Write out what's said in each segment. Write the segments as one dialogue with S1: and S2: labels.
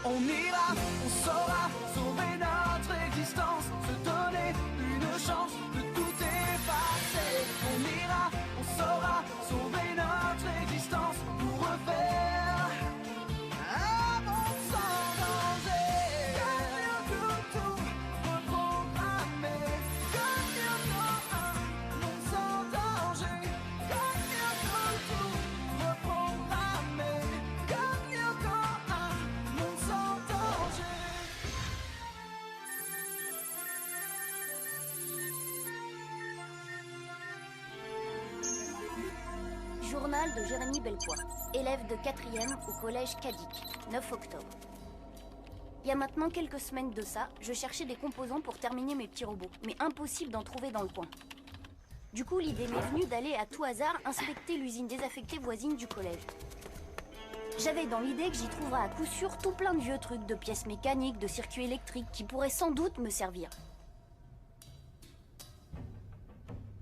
S1: On ira, on saura sauver notre existence, se donner une chance de tout effacer. On ira, on saura sauver notre existence pour refaire un monde sans danger. Comme mieux que tout reprogrammer, comme mieux qu'un monde sans danger. Comme mieux que tout reprogrammer, comme mieux qu'un monde sans danger.
S2: Journal de Jérémy Belpois, élève de 4e au collège Cadic, 9 octobre. Il y a maintenant quelques semaines de ça, je cherchais des composants pour terminer mes petits robots, mais impossible d'en trouver dans le coin. Du coup, l'idée m'est venue d'aller à tout hasard inspecter l'usine désaffectée voisine du collège. J'avais dans l'idée que j'y trouverais à coup sûr tout plein de vieux trucs, de pièces mécaniques, de circuits électriques qui pourraient sans doute me servir.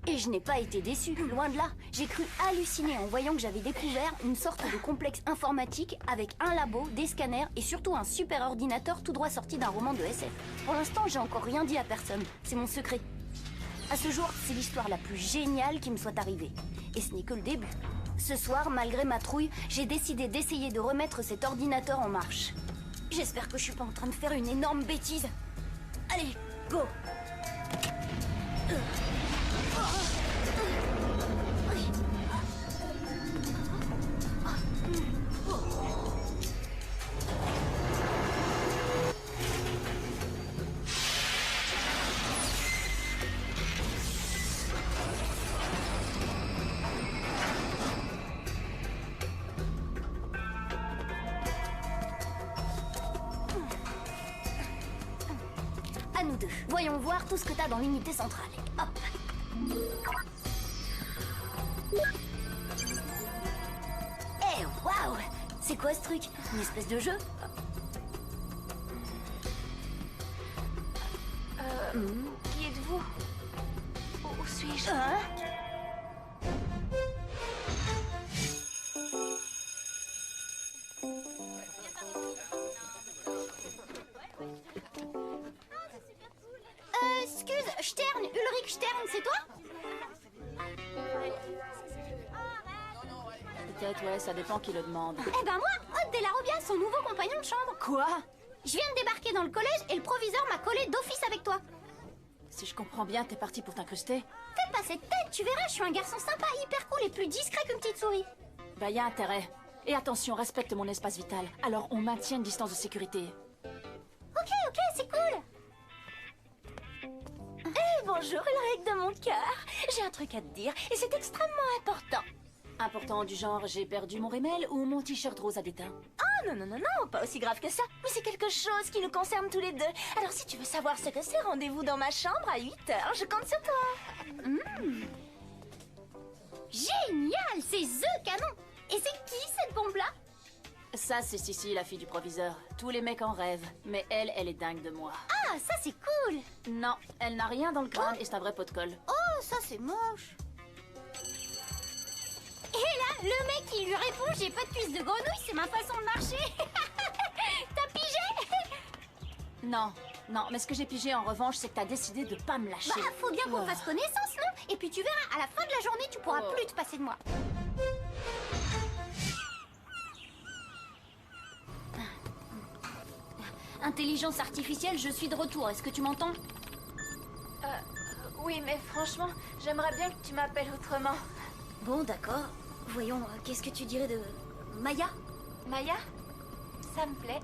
S2: Et je n'ai pas été déçue, loin de là. J'ai cru halluciner en voyant que j'avais découvert une sorte de complexe informatique avec un labo, des scanners et surtout un super ordinateur tout droit sorti d'un roman de SF. Pour l'instant, j'ai encore rien dit à personne. C'est mon secret. À ce jour, c'est l'histoire la plus géniale qui me soit arrivée. Et ce n'est que le début. Ce soir, malgré ma trouille, j'ai décidé d'essayer de remettre cet ordinateur en marche. J'espère que je suis pas en train de faire une énorme bêtise. Allez, go! À nous deux. Voyons voir tout ce que t'as dans l'unité centrale. Hop. Eh, waouh! C'est quoi ce truc? Une espèce de jeu?
S3: Qui êtes-vous? Où suis-je?
S2: Hein? Excuse, Stern, Ulrich Stern, c'est toi?
S4: Peut-être, ouais, ça dépend qui le demande.
S2: Eh ben moi, Aude de la Robia, son nouveau compagnon de chambre.
S4: Quoi?
S2: Je viens de débarquer dans le collège et le proviseur m'a collé d'office avec toi.
S4: Si je comprends bien, t'es parti pour t'incruster?
S2: Fais pas cette tête, tu verras, je suis un garçon sympa, hyper cool et plus discret qu'une petite souris.
S4: Bah, y a intérêt. Et attention, respecte mon espace vital. Alors, on maintient une distance de sécurité.
S2: Ok, c'est cool.
S3: Bonjour, Ulrich de mon cœur. J'ai un truc à te dire et c'est extrêmement important.
S4: Important du genre, j'ai perdu mon rémel ou mon t-shirt rose a déteint?
S3: Oh non, pas aussi grave que ça. Mais c'est quelque chose qui nous concerne tous les deux. Alors si tu veux savoir ce que c'est, rendez-vous dans ma chambre à 8h. Je compte sur toi.
S2: Génial, c'est The Canon. Et c'est qui cette bombe-là?
S4: Ça, c'est Sissi, la fille du proviseur. Tous les mecs en rêvent. Mais elle est dingue de moi.
S2: Ah, ça c'est cool.
S4: Non, elle n'a rien dans le crâne et c'est un vrai pot de colle.
S2: Oh, ça c'est moche. Et là, le mec qui lui répond j'ai pas de cuisse de grenouille, c'est ma façon de marcher. T'as pigé?
S4: Non, mais ce que j'ai pigé en revanche, c'est que t'as décidé de pas me lâcher.
S2: Bah, faut bien qu'on fasse connaissance, non? Et puis tu verras, à la fin de la journée, tu pourras plus te passer de moi. Intelligence artificielle, je suis de retour. Est-ce que tu m'entends?
S3: Oui, mais franchement, j'aimerais bien que tu m'appelles autrement.
S2: Bon, d'accord. Voyons, qu'est-ce que tu dirais de Maya?
S3: Maya? Ça me plaît.